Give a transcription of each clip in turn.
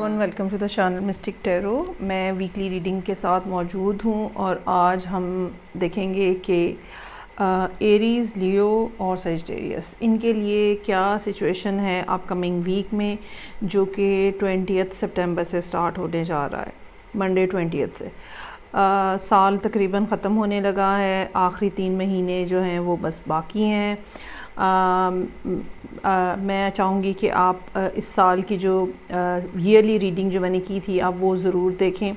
Everyone, welcome to the channel Mystic Tarot. मैं weekly reading के साथ मौजूद हूँ और आज हम देखेंगे कि एरीज़, लियो और सजिटेरियस इनके लिए क्या सिचुएशन है अपकमिंग वीक में, जो कि 20 सितंबर से स्टार्ट होने जा रहा है, मंडे 20 से। साल तकरीबन ख़त्म होने लगा है, आखिरी 3 महीने जो हैं वो बस बाकी हैं। मैं चाहूँगी कि आप इस साल की जो ईयरली रीडिंग जो मैंने की थी आप वो ज़रूर देखें,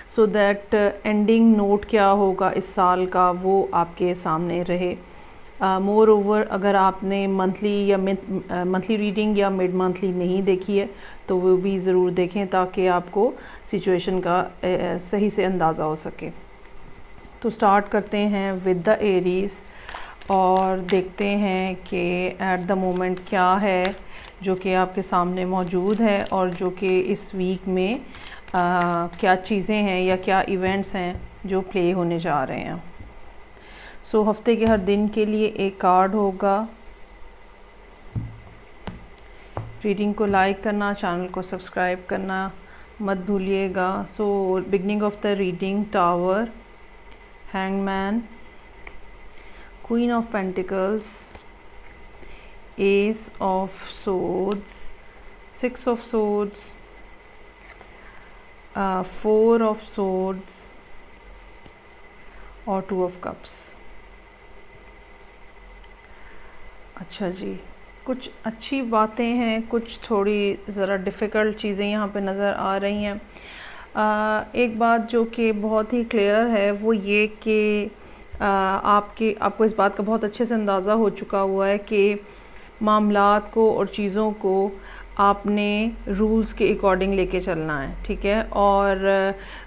सो दैट एंडिंग नोट क्या होगा इस साल का वो आपके सामने रहे। मोर ओवर, अगर आपने मंथली रीडिंग या मिड मंथली नहीं देखी है तो वो भी ज़रूर देखें ताकि आपको सिचुएशन का सही से अंदाज़ा हो सके। तो स्टार्ट करते हैं विद द एरीज़ और देखते हैं कि एट द मोमेंट क्या है जो कि आपके सामने मौजूद है और जो कि इस वीक में क्या चीज़ें हैं या क्या इवेंट्स हैं जो प्ले होने जा रहे हैं। सो हफ्ते के हर दिन के लिए एक कार्ड होगा। रीडिंग को लाइक करना, चैनल को सब्सक्राइब करना मत भूलिएगा। So beginning of the reading, tower, hangman, Queen of Pentacles, Ace of Swords, Six of Swords, Four of Swords और Two of Cups। अच्छा जी, कुछ अच्छी बातें हैं, कुछ थोड़ी ज़रा डिफ़िकल्ट चीज़ें यहाँ पे नज़र आ रही हैं। एक बात जो कि बहुत ही क्लियर है वो ये कि आपको इस बात का बहुत अच्छे से अंदाज़ा हो चुका हुआ है कि मामलात को और चीज़ों को आपने रूल्स के अकॉर्डिंग लेके चलना है, ठीक है।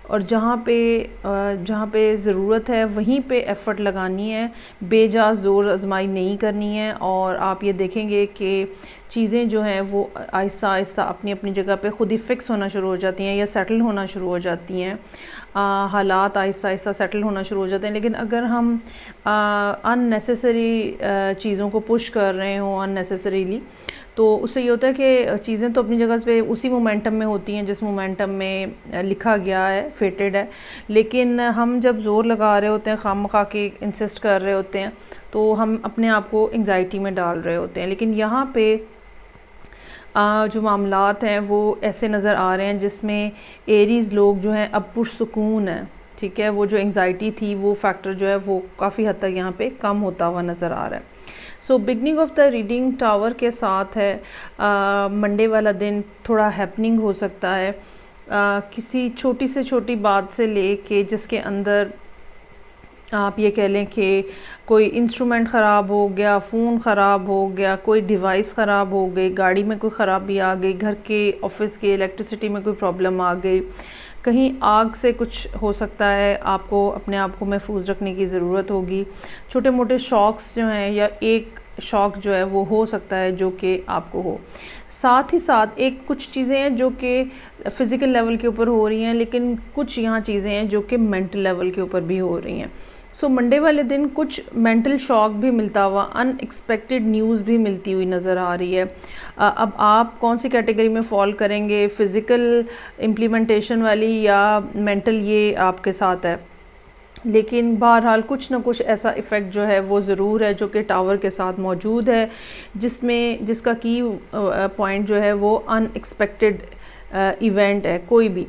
और जहाँ पे ज़रूरत है वहीं पे एफ़र्ट लगानी है, बेजा ज़ोर आजमाई नहीं करनी है। और आप ये देखेंगे कि चीज़ें जो हैं वो आहिस्ता आहिस्ता अपनी अपनी जगह पे ख़ुद ही फ़िक्स होना शुरू हो जाती हैं या सेटल होना शुरू हो जाती हैं। हालात आहिस्ता आहिस्ता सेटल होना शुरू हो जाते हैं। लेकिन अगर हम अननेसेसरी चीज़ों को पुश कर रहे हों अननेसेसरीली, तो उससे ये होता है कि चीज़ें तो अपनी जगह पे उसी मोमेंटम में होती हैं जिस मोमेंटम में लिखा गया है, फेटेड है। लेकिन हम जब ज़ोर लगा रहे होते हैं, खामखा के इंसिस्ट कर रहे होते हैं, तो हम अपने आप को एंग्जाइटी में डाल रहे होते हैं। लेकिन यहाँ पे जो मामलात हैं वो ऐसे नज़र आ रहे हैं जिसमें एरीज़ लोग जो हैं अब पुरसुकून हैं, ठीक है। वो जो एंग्जाइटी थी वो फैक्टर जो है वो काफ़ी हद तक यहाँ पे कम होता हुआ नज़र आ रहा है। So beginning of the reading tower के साथ है मंडे वाला दिन थोड़ा हैपनिंग हो सकता है। किसी छोटी से छोटी बात से लेके जिसके अंदर आप ये कह लें कि कोई इंस्ट्रूमेंट ख़राब हो गया, फ़ोन ख़राब हो गया, कोई डिवाइस ख़राब हो गई, गाड़ी में कोई ख़राबी आ गई, घर के ऑफिस के इलेक्ट्रिसिटी में कोई प्रॉब्लम आ गई, कहीं आग से कुछ हो सकता है, आपको अपने आप को महफूज रखने की ज़रूरत होगी। छोटे मोटे शॉक्स जो हैं या एक शॉक जो है वो हो सकता है जो कि आपको हो। साथ ही साथ कुछ चीज़ें हैं जो कि फ़िज़िकल लेवल के ऊपर हो रही हैं, लेकिन कुछ यहाँ चीज़ें हैं जो कि मेंटल लेवल के ऊपर भी हो रही हैं। सो मंडे वाले दिन कुछ मेंटल शॉक भी मिलता हुआ, अनएक्सपेक्टेड न्यूज़ भी मिलती हुई नज़र आ रही है। अब आप कौन सी कैटेगरी में फॉल करेंगे, फ़िज़िकल इम्प्लीमेंटेशन वाली या मेंटल, ये आपके साथ है। लेकिन बहरहाल कुछ ना कुछ ऐसा इफ़ेक्ट जो है वो ज़रूर है जो कि टावर के साथ मौजूद है, जिसका की पॉइंट जो है वो अनएक्सपेक्टेड इवेंट है कोई भी।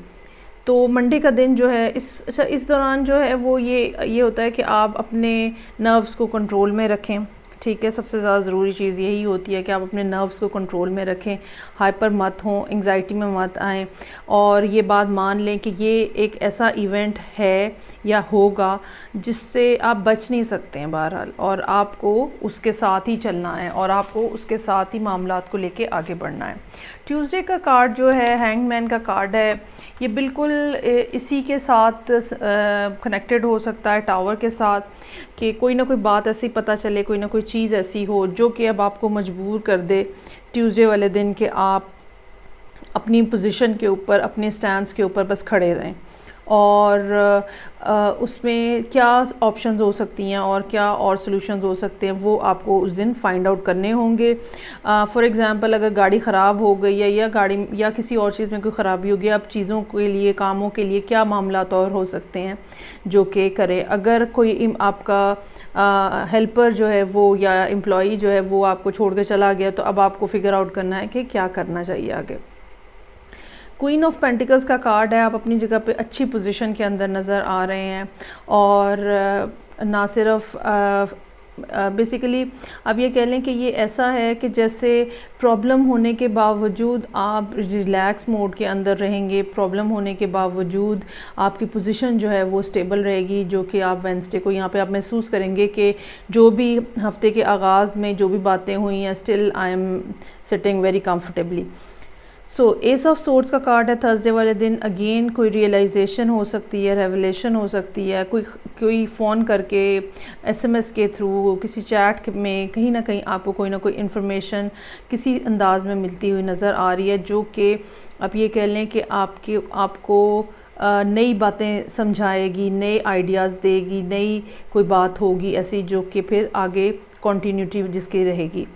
तो मंडे का दिन जो है इस दौरान जो है वो ये होता है कि आप अपने नर्व्स को कंट्रोल में रखें, ठीक है। सबसे ज़्यादा ज़रूरी चीज़ यही होती है कि आप अपने नर्व्स को कंट्रोल में रखें, हाइपर मत हों, एंग्जाइटी में मत आएँ और ये बात मान लें कि ये एक ऐसा इवेंट है या होगा जिससे आप बच नहीं सकते हैं बहरहाल, और आपको उसके साथ ही चलना है और आपको उसके साथ ही मामलात को लेके आगे बढ़ना है। ट्यूसडे का कार्ड जो है हैंगमैन का कार्ड है, ये बिल्कुल इसी के साथ कनेक्टेड हो सकता है, टावर के साथ, कि कोई ना कोई बात ऐसी पता चले, कोई ना कोई चीज़ ऐसी हो जो कि अब आपको मजबूर कर दे ट्यूसडे वाले दिन कि आप अपनी पोजीशन के ऊपर, अपने स्टैंड के ऊपर बस खड़े रहें और उसमें क्या ऑप्शंस हो सकती हैं और क्या और सॉल्यूशंस हो सकते हैं वो आपको उस दिन फाइंड आउट करने होंगे। फॉर एग्ज़ाम्पल अगर गाड़ी ख़राब हो गई है या गाड़ी या किसी और चीज़ में कोई ख़राबी हो गई, अब चीज़ों के लिए कामों के लिए क्या मामलात और हो सकते हैं जो कि करें। अगर कोई आपका हेल्पर जो है वो या एम्प्लॉई जो है वो आपको छोड़ के चला गया, तो अब आपको फिगर आउट करना है कि क्या करना चाहिए आगे। क्वीन ऑफ पेंटिकल्स का कार्ड है, आप अपनी जगह पे अच्छी पोजीशन के अंदर नज़र आ रहे हैं और ना सिर्फ बेसिकली आप ये कह लें कि ये ऐसा है कि जैसे प्रॉब्लम होने के बावजूद आप रिलैक्स मोड के अंदर रहेंगे, प्रॉब्लम होने के बावजूद आपकी पोजीशन जो है वो स्टेबल रहेगी, जो कि आप वेडनेसडे को यहाँ पे आप महसूस करेंगे कि जो भी हफ्ते के आगाज़ में जो भी बातें हुई हैं, still I am sitting very comfortably. So S of swords का कार्ड है थर्सडे वाले दिन। अगेन कोई रियलाइजेशन हो सकती है, रेवलेशन हो सकती है, कोई फ़ोन करके, एसएमएस के थ्रू, किसी चैट में कहीं ना कहीं आपको कोई ना कोई इन्फॉर्मेशन किसी अंदाज में मिलती हुई नज़र आ रही है, जो कि आप ये कह लें कि आपको नई बातें समझाएगी, नए आइडियाज़ देगी, नई कोई बात होगी ऐसी जो कि फिर आगे कंटिन्यूटी जिसकी रहेगी।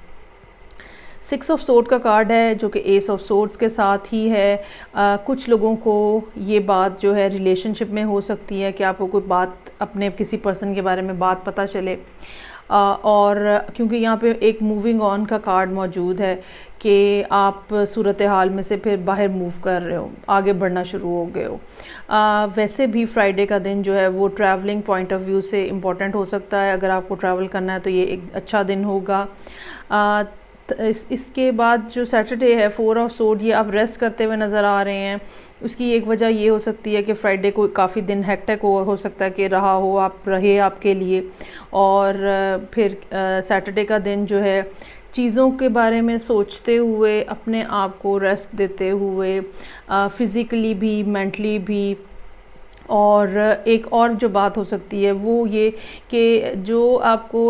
6 ऑफ सोर्ड का कार्ड है जो कि एस ऑफ सोर्ड्स के साथ ही है। कुछ लोगों को ये बात जो है रिलेशनशिप में हो सकती है कि आपको कोई बात अपने किसी पर्सन के बारे में बात पता चले, और क्योंकि यहाँ पे एक मूविंग ऑन का कार्ड मौजूद है कि आप सूरत हाल में से फिर बाहर मूव कर रहे हो, आगे बढ़ना शुरू हो गए हो। वैसे भी फ्राइडे का दिन जो है वो ट्रैवलिंग पॉइंट ऑफ व्यू से इम्पॉर्टेंट हो सकता है। अगर आपको ट्रैवल करना है तो ये एक अच्छा दिन होगा। इसके बाद जो सैटरडे है 4 ऑफ सोर्ड, ये आप रेस्ट करते हुए नज़र आ रहे हैं। उसकी एक वजह ये हो सकती है कि फ्राइडे को काफ़ी दिन हेक्टिक हो सकता है कि रहे आपके लिए, और फिर सैटरडे का दिन जो है चीज़ों के बारे में सोचते हुए, अपने आप को रेस्ट देते हुए, फ़िज़िकली भी मेंटली भी। और एक और जो बात हो सकती है वो ये कि जो आपको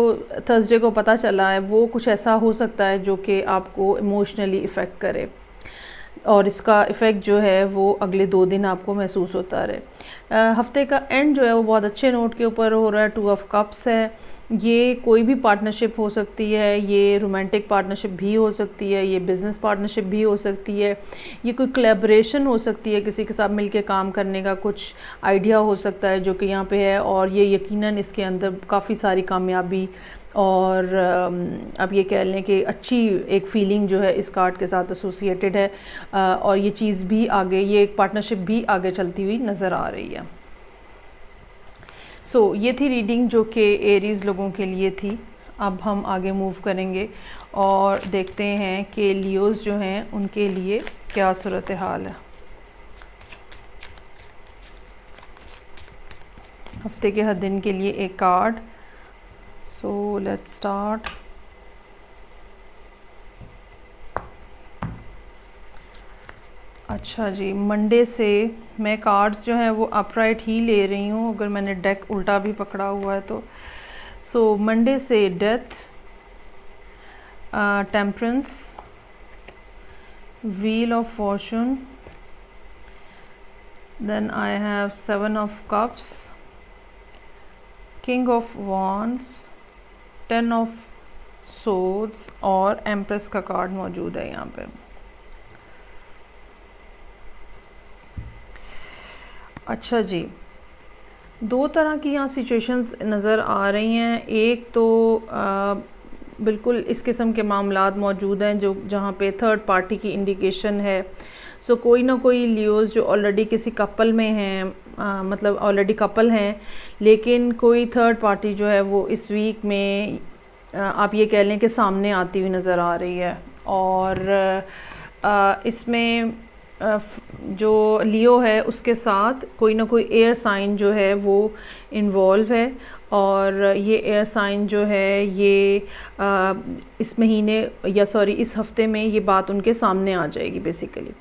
थर्सडे को पता चला है वो कुछ ऐसा हो सकता है जो कि आपको इमोशनली इफ़ेक्ट करे, और इसका इफ़ेक्ट जो है वो अगले 2 दिन आपको महसूस होता रहे। हफ्ते का एंड जो है वो बहुत अच्छे नोट के ऊपर हो रहा है। 2 ऑफ कप्स है। ये कोई भी पार्टनरशिप हो सकती है, ये रोमांटिक पार्टनरशिप भी हो सकती है, ये बिज़नेस पार्टनरशिप भी हो सकती है, ये कोई कोलैबोरेशन हो सकती है, किसी के साथ मिलके काम करने का कुछ आइडिया हो सकता है जो कि यहाँ पे है, और ये यकीनन इसके अंदर काफ़ी सारी कामयाबी और अब ये कह लें कि अच्छी एक फ़ीलिंग जो है इस कार्ड के साथ एसोसिएटेड है, और ये चीज़ भी आगे, ये एक पार्टनरशिप भी आगे चलती हुई नज़र आ रही है। सो ये थी रीडिंग जो कि एरीज़ लोगों के लिए थी। अब हम आगे मूव करेंगे और देखते हैं कि लियोज़ जो हैं उनके लिए क्या सूरत हाल है। हफ्ते के हर दिन के लिए एक कार्ड। So let's start. अच्छा जी, मंडे से मैं कार्ड्स जो हैं वो अपराइट ही ले रही हूँ, अगर मैंने डेक उल्टा भी पकड़ा हुआ है तो। सो मंडे से death, temperance, wheel of fortune, then I have 7 of cups, king of wands, 10 of swords और एम्प्रेस का कार्ड मौजूद है यहाँ पे। अच्छा जी, 2 तरह की यहाँ सिचुएशंस नज़र आ रही हैं। एक तो बिल्कुल इस किस्म के मामलात मौजूद हैं जो जहाँ पे थर्ड पार्टी की इंडिकेशन है। सो कोई ना कोई लियोज़ जो ऑलरेडी किसी कपल में हैं, मतलब ऑलरेडी कपल हैं, लेकिन कोई थर्ड पार्टी जो है वो इस वीक में आप ये कह लें कि सामने आती हुई नज़र आ रही है। और इसमें जो लियो है उसके साथ कोई ना कोई एयर साइन जो है वो इन्वॉल्व है, और ये एयर साइन जो है ये इस महीने या सॉरी इस हफ्ते में ये बात उनके सामने आ जाएगी बेसिकली।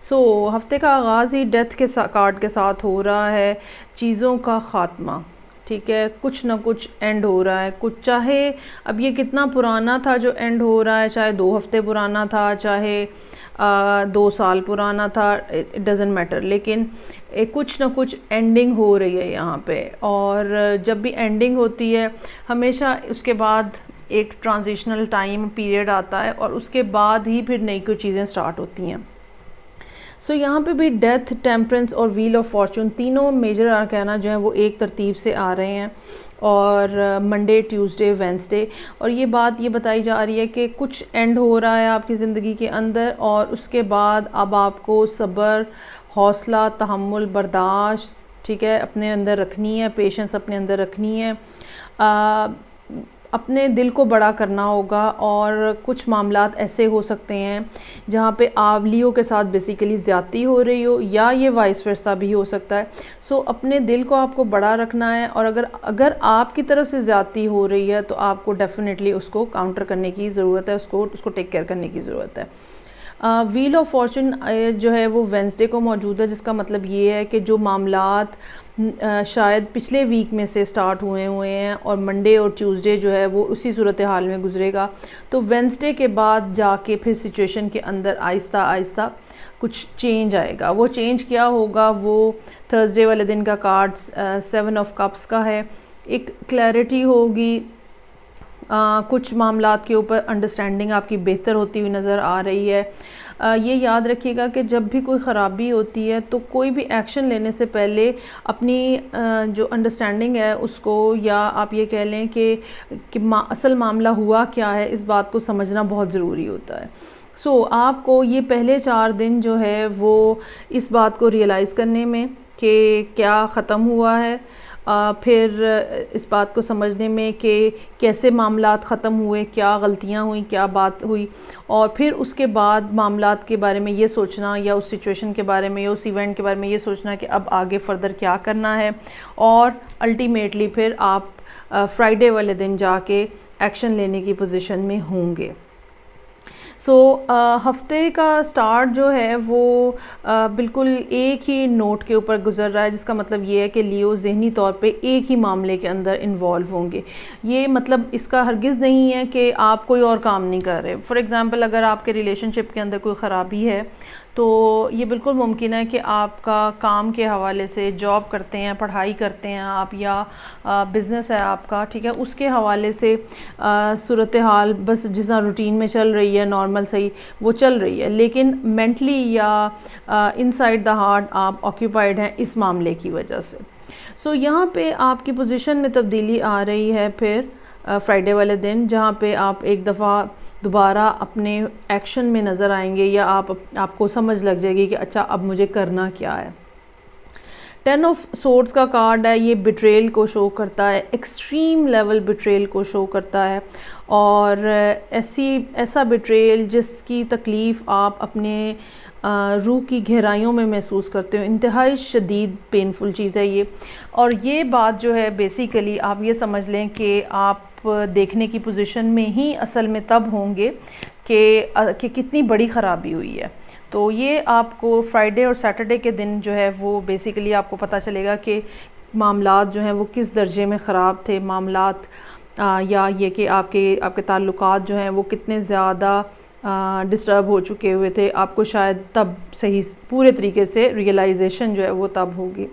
सो हफ्ते का आगाज़ ही डेथ के कार्ड के साथ हो रहा है, चीज़ों का ख़ात्मा, ठीक है, कुछ ना कुछ एंड हो रहा है, कुछ चाहे अब ये कितना पुराना था जो एंड हो रहा है, चाहे 2 हफ्ते पुराना था, चाहे 2 साल पुराना था, इट डज़ंट मैटर, लेकिन कुछ ना कुछ एंडिंग हो रही है यहाँ पे। और जब भी एंडिंग होती है हमेशा उसके बाद एक ट्रांजिशनल टाइम पीरियड आता है और उसके बाद ही फिर नई कोई चीज़ें स्टार्ट होती हैं। सो यहाँ पे भी डेथ, टेम्परेंस और व्हील ऑफ फॉर्चून तीनों मेजर आर्काना जो है वो एक तरतीब से आ रहे हैं, और मंडे, ट्यूसडे, वेंसडे। और ये बात ये बताई जा रही है कि कुछ एंड हो रहा है आपकी ज़िंदगी के अंदर, और उसके बाद अब आपको सब्र, हौसला, तहम्मुल, बर्दाश्त, ठीक है, अपने अंदर रखनी है, पेशेंस अपने अंदर रखनी है, अपने दिल को बड़ा करना होगा। और कुछ मामलात ऐसे हो सकते हैं जहाँ पे आप लियो के साथ बेसिकली ज़्यादती हो रही हो, या ये वाइस वर्सा भी हो सकता है। सो अपने दिल को आपको बड़ा रखना है, और अगर आपकी तरफ से ज़्यादती हो रही है तो आपको डेफिनेटली उसको काउंटर करने की ज़रूरत है, उसको टेक केयर करने की ज़रूरत है। व्हील ऑफ फॉर्चून जो है वो वेंसडे को मौजूद है, जिसका मतलब ये है कि जो मामलात शायद पिछले वीक में से स्टार्ट हुए हैं और मंडे और ट्यूसडे जो है वो उसी सूरत हाल में गुजरेगा, तो वेंसडे के बाद जाके फिर सिचुएशन के अंदर आहिस्ता आहिस्ता कुछ चेंज आएगा। वो चेंज क्या होगा, वो थर्सडे वाले दिन का कार्ड्स 7 ऑफ कप्स का है। एक क्लैरिटी होगी, कुछ मामलात के ऊपर अंडरस्टैंडिंग आपकी बेहतर होती हुई नज़र आ रही है। ये याद रखिएगा कि जब भी कोई ख़राबी होती है तो कोई भी एक्शन लेने से पहले अपनी जो अंडरस्टैंडिंग है उसको, या आप ये कह लें कि असल मामला हुआ क्या है, इस बात को समझना बहुत ज़रूरी होता है। सो आपको ये पहले 4 दिन जो है वो इस बात को रियलाइज़ करने में कि क्या ख़त्म हुआ है, फिर इस बात को समझने में कि कैसे मामलात ख़त्म हुए, क्या गलतियां हुई, क्या बात हुई, और फिर उसके बाद मामलात के बारे में ये सोचना, या उस सिचुएशन के बारे में या उस इवेंट के बारे में ये सोचना कि अब आगे फ़र्दर क्या करना है, और अल्टीमेटली फिर आप फ्राइडे वाले दिन जाके एक्शन लेने की पोजीशन में होंगे। सो हफ्ते का स्टार्ट जो है वो बिल्कुल एक ही नोट के ऊपर गुजर रहा है, जिसका मतलब ये है कि लियो ज़हनी तौर पे एक ही मामले के अंदर इन्वॉल्व होंगे। ये मतलब इसका हरगिज़ नहीं है कि आप कोई और काम नहीं कर रहे। फॉर एग्ज़ाम्पल, अगर आपके रिलेशनशिप के अंदर कोई ख़राबी है तो ये बिल्कुल मुमकिन है कि आपका काम के हवाले से, जॉब करते हैं, पढ़ाई करते हैं आप, या बिज़नेस है आपका, ठीक है, उसके हवाले से सूरत हाल बस जिस रूटीन में चल रही है, नॉर्मल सही वो चल रही है, लेकिन मेंटली या इनसाइड द हार्ट आप ऑक्यूपाइड हैं इस मामले की वजह से। सो यहाँ पे आपकी पोजीशन में तब्दीली आ रही है फिर फ्राइडे वाले दिन, जहाँ पे आप एक दफ़ा दोबारा अपने एक्शन में नज़र आएंगे, या आपको समझ लग जाएगी कि अच्छा अब मुझे करना क्या है। 10 ऑफ सोर्ड्स का कार्ड है, ये बिट्रेल को शो करता है, एक्सट्रीम लेवल बिट्रेल को शो करता है, और ऐसा बिट्रेल जिसकी तकलीफ़ आप अपने रूह की गहराइयों में महसूस करते हो। इंतहाई शदीद पेनफुल चीज़ है ये। और ये बात जो है बेसिकली आप ये समझ लें कि आप देखने की पोजीशन में ही असल में तब होंगे कि कितनी बड़ी ख़राबी हुई है। तो ये आपको फ्राइडे और सैटरडे के दिन जो है वो बेसिकली आपको पता चलेगा कि मामलात जो हैं वो किस दर्जे में ख़राब थे, मामलात या ये कि आपके ताल्लुकात जो हैं वो कितने ज़्यादा डिस्टर्ब हो चुके हुए थे। आपको शायद तब सही पूरे तरीके से रियलाइजेशन जो है वो तब होगी।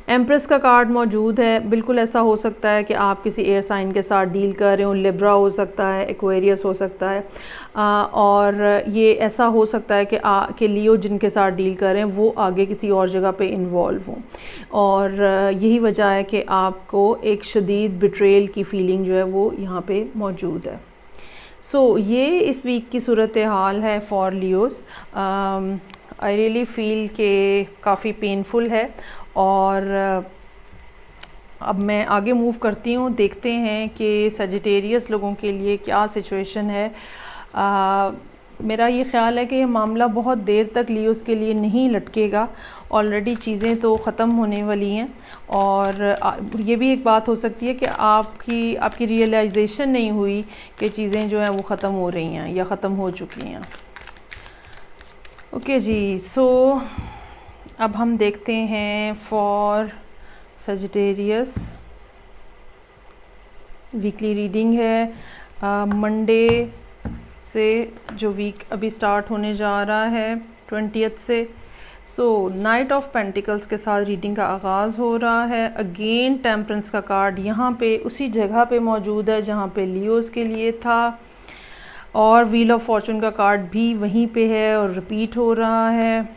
एम्प्रेस का कार्ड मौजूद है। बिल्कुल ऐसा हो सकता है कि आप किसी एयर साइन के साथ डील कर रहे हो, लिब्रा हो सकता है, एक्वेरियस हो सकता है, और ये ऐसा हो सकता है कि लियो जिनके साथ डील कर रहे हैं वो आगे किसी और जगह पे इन्वॉल्व हों, और यही वजह है कि आपको एक शदीद बिट्रेल की फ़ीलिंग जो है वो यहाँ पे मौजूद है। ये इस वीक की सूरत हाल है for Leos. I really feel के काफ़ी पेनफुल है, और अब मैं आगे मूव करती हूँ, देखते हैं कि सजिटेरियस लोगों के लिए क्या सिचुएशन है। मेरा ये ख़्याल है कि ये मामला बहुत देर तक लियोस के लिए नहीं लटकेगा। ऑलरेडी चीज़ें तो ख़त्म होने वाली हैं, और ये भी एक बात हो सकती है कि आपकी रियलाइजेशन नहीं हुई कि चीज़ें जो हैं वो ख़त्म हो रही हैं या ख़त्म हो चुकी हैं। ओके जी, अब हम देखते हैं फॉर सजिटेरियस वीकली रीडिंग है मंडे से, जो वीक अभी स्टार्ट होने जा रहा है 20th से। सो नाइट ऑफ पेंटिकल्स के साथ रीडिंग का आगाज़ हो रहा है। अगेन टेम्परेंस का कार्ड यहाँ पे उसी जगह पे मौजूद है जहाँ पे लियोज़ के लिए था, और व्हील ऑफ फॉर्चून का कार्ड भी वहीं पे है और रिपीट हो रहा है।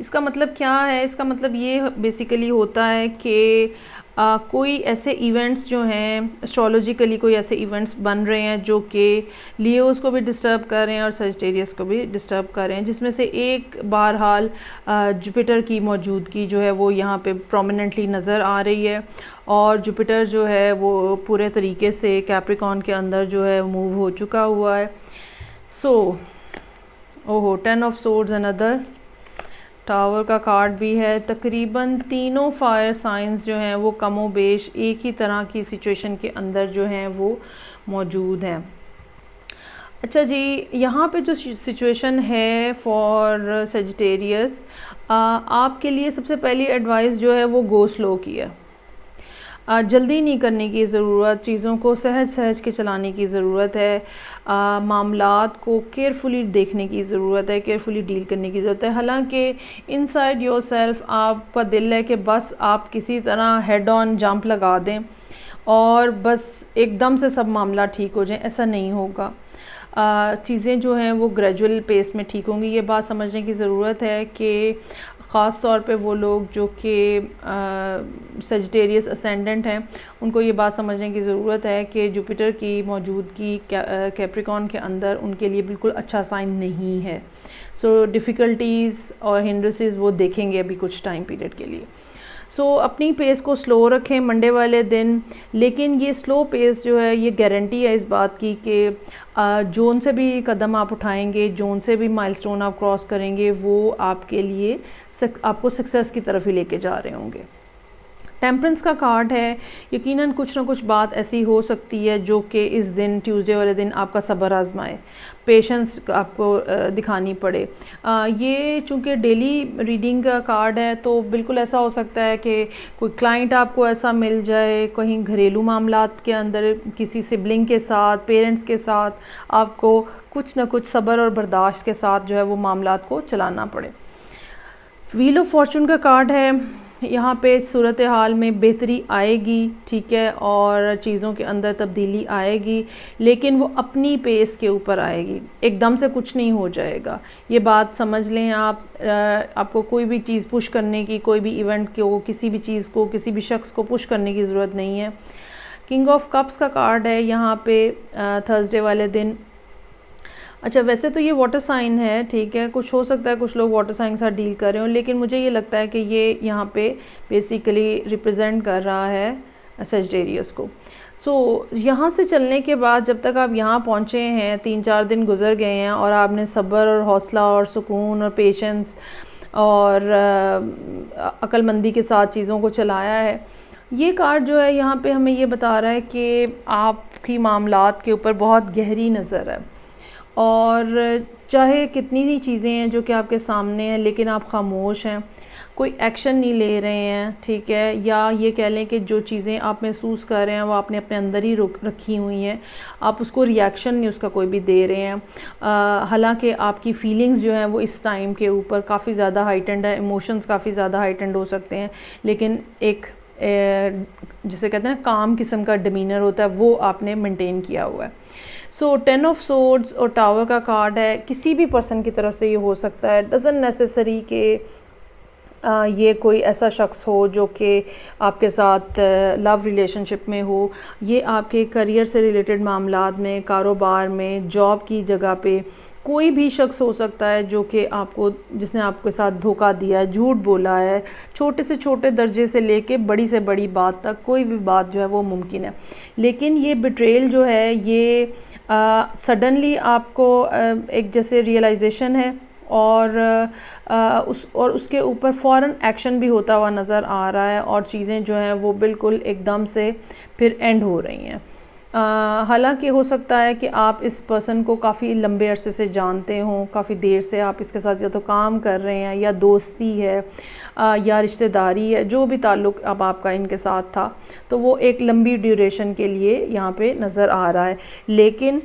इसका मतलब क्या है? इसका मतलब ये बेसिकली होता है कि कोई ऐसे इवेंट्स जो हैं एस्ट्रोलॉजिकली, कोई ऐसे इवेंट्स बन रहे हैं जो कि लियोज़ को भी डिस्टर्ब कर रहे हैं और सजिटेरियस को भी डिस्टर्ब कर रहे हैं, जिसमें से एक बहरहाल जुपिटर की मौजूदगी जो है वो यहाँ पे प्रोमिनेंटली नज़र आ रही है। और जुपिटर जो है वो पूरे तरीके से कैप्रिकॉर्न के अंदर जो है मूव हो चुका हुआ है। सो ओहो, 10 ऑफ सोर्ड्स अनदर टावर का कार्ड भी है। तकरीबन तीनों फायर साइंस जो हैं वो कमो बेश एक ही तरह की सिचुएशन के अंदर जो हैं वो मौजूद हैं। अच्छा जी, यहाँ पे जो सिचुएशन है फॉर सजिटेरियस, आपके लिए सबसे पहली एडवाइस जो है वो गो स्लो की है। जल्दी नहीं करने की ज़रूरत, चीज़ों को सहज सहज के चलाने की ज़रूरत है, मामलात को केयरफुली देखने की ज़रूरत है, केयरफुली डील करने की ज़रूरत है। हालांकि इनसाइड योर सेल्फ आपका दिल है कि बस आप किसी तरह हेड ऑन जंप लगा दें और बस एकदम से सब मामला ठीक हो जाए, ऐसा नहीं होगा। चीज़ें जो हैं वो ग्रेजुअल पेस में ठीक होंगी। ये बात समझने की ज़रूरत है कि ख़ास तौर पे वो लोग जो कि सजिटेरियस असेंडेंट हैं, उनको ये बात समझने की ज़रूरत है कि जुपिटर की मौजूदगी कैप्रिकॉर्न के अंदर उनके लिए बिल्कुल अच्छा साइन नहीं है। सो डिफ़िकल्टीज़ और हिंड्रेंसेस वो देखेंगे अभी कुछ टाइम पीरियड के लिए। सो अपनी पेस को स्लो रखें मंडे वाले दिन, लेकिन ये स्लो पेस जो है ये गारंटी है इस बात की कि जोन से भी कदम आप उठाएंगे, जोन से भी माइलस्टोन आप क्रॉस करेंगे, वो आपके लिए आपको सक्सेस की तरफ ही लेके जा रहे होंगे। टेम्परेंस का कार्ड है, यकीनन कुछ ना कुछ बात ऐसी हो सकती है जो कि इस दिन ट्यूसडे वाले दिन आपका सब्र आजमाए, पेशेंस आपको दिखानी पड़े। ये चूँकि डेली रीडिंग का कार्ड है तो बिल्कुल ऐसा हो सकता है कि कोई क्लाइंट आपको ऐसा मिल जाए, कहीं घरेलू मामलात के अंदर किसी सिबलिंग के साथ, पेरेंट्स के साथ आपको कुछ ना कुछ सब्र और बर्दाश्त के साथ जो है वो मामलात को चलाना पड़े। व्हील ऑफ फॉर्चून का कार्ड है, यहाँ पे सूरत हाल में बेहतरी आएगी, ठीक है, और चीज़ों के अंदर तब्दीली आएगी, लेकिन वो अपनी पेस के ऊपर आएगी, एकदम से कुछ नहीं हो जाएगा। ये बात समझ लें आप। आपको कोई भी चीज़ पुश करने की, कोई भी इवेंट को, किसी भी चीज़ को, किसी भी शख्स को पुश करने की ज़रूरत नहीं है। किंग ऑफ कप्स का कार्ड है यहाँ पे थर्सडे वाले दिन। अच्छा, वैसे तो ये वाटर साइन है, ठीक है, कुछ हो सकता है कुछ लोग वाटर साइन के साथ डील कर रहे हो, लेकिन मुझे ये लगता है कि ये यहाँ पे बेसिकली रिप्रेजेंट कर रहा है सजिटेरियस को। सो यहाँ से चलने के बाद जब तक आप यहाँ पहुँचे हैं, 3-4 दिन गुजर गए हैं और आपने सब्र और हौसला और सुकून और पेशेंस और अक्लमंदी के साथ चीज़ों को चलाया है। ये कार्ड जो है यहाँ पे हमें ये बता रहा है कि आपकी मामलात के ऊपर बहुत गहरी नज़र है, और चाहे कितनी ही चीज़ें हैं जो कि आपके सामने हैं, लेकिन आप खामोश हैं, कोई एक्शन नहीं ले रहे हैं, ठीक है, या ये कह लें कि जो चीज़ें आप महसूस कर रहे हैं वो आपने अपने अंदर ही रखी हुई हैं, आप उसको रिएक्शन नहीं उसका कोई भी दे रहे हैं। हालांकि आपकी फीलिंग्स जो हैं वो इस टाइम के ऊपर काफ़ी ज़्यादा हाइटेंड है, इमोशंस काफ़ी ज़्यादा हाइटेंड हो सकते हैं, लेकिन एक जिसे कहते हैं ना काम किस्म का डिमीनर होता है, वो आपने मेंटेन किया हुआ है। सो 10 ऑफ सोर्ड्स और टावर का कार्ड है, किसी भी पर्सन की तरफ से ये हो सकता है, डजंट नेसेसरी कि ये कोई ऐसा शख्स हो जो कि आपके साथ लव रिलेशनशिप में हो, ये आपके करियर से रिलेटेड मामलात में, कारोबार में, जॉब की जगह पे कोई भी शख्स हो सकता है जो कि आपको, जिसने आपके साथ धोखा दिया है, झूठ बोला है, छोटे से छोटे दर्जे से लेके बड़ी से बड़ी बात तक कोई भी बात जो है वो मुमकिन है। लेकिन ये बिट्रेयल जो है ये सडनली आपको एक जैसे रियलाइजेशन है, और उसके ऊपर फ़ौरन एक्शन भी होता हुआ नज़र आ रहा है, और चीज़ें जो हैं वो बिल्कुल एकदम से फिर एंड हो रही हैं। हालांकि हो सकता है कि आप इस पर्सन को काफ़ी लंबे अरसे से जानते हों, काफ़ी देर से आप इसके साथ या तो काम कर रहे हैं या दोस्ती है या रिश्तेदारी है, जो भी ताल्लुक़ अब आपका इनके साथ था, तो वो एक लंबी ड्यूरेशन के लिए यहाँ पे नज़र आ रहा है। लेकिन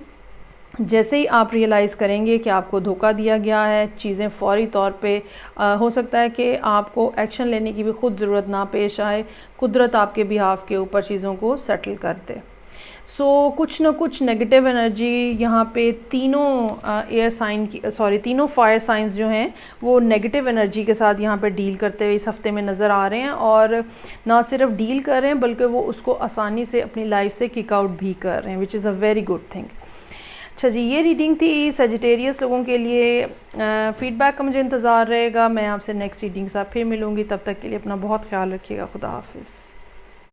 जैसे ही आप रियलाइज़ करेंगे कि आपको धोखा दिया गया है, चीज़ें फ़ौरी तौर पे हो सकता है कि आपको एक्शन लेने की भी ख़ुद ज़रूरत ना पेश आए, कुदरत आपके बिहाफ़ के ऊपर चीज़ों को सेटल कर दे। कुछ ना कुछ नेगेटिव एनर्जी यहाँ पे तीनों फायर साइंस जो हैं वो नेगेटिव एनर्जी के साथ यहाँ पे डील करते हुए इस हफ्ते में नज़र आ रहे हैं, और ना सिर्फ डील कर रहे हैं बल्कि वो उसको आसानी से अपनी लाइफ से किक आउट भी कर रहे हैं, which is a very good thing. अच्छा जी, ये रीडिंग थी सजिटेरियस लोगों के लिए। फ़ीडबैक का मुझे इंतज़ार रहेगा। मैं आपसे नेक्स्ट रीडिंग के साथ फिर मिलूँगी, तब तक के लिए अपना बहुत ख्याल रखिएगा। खुदा हाफिज़।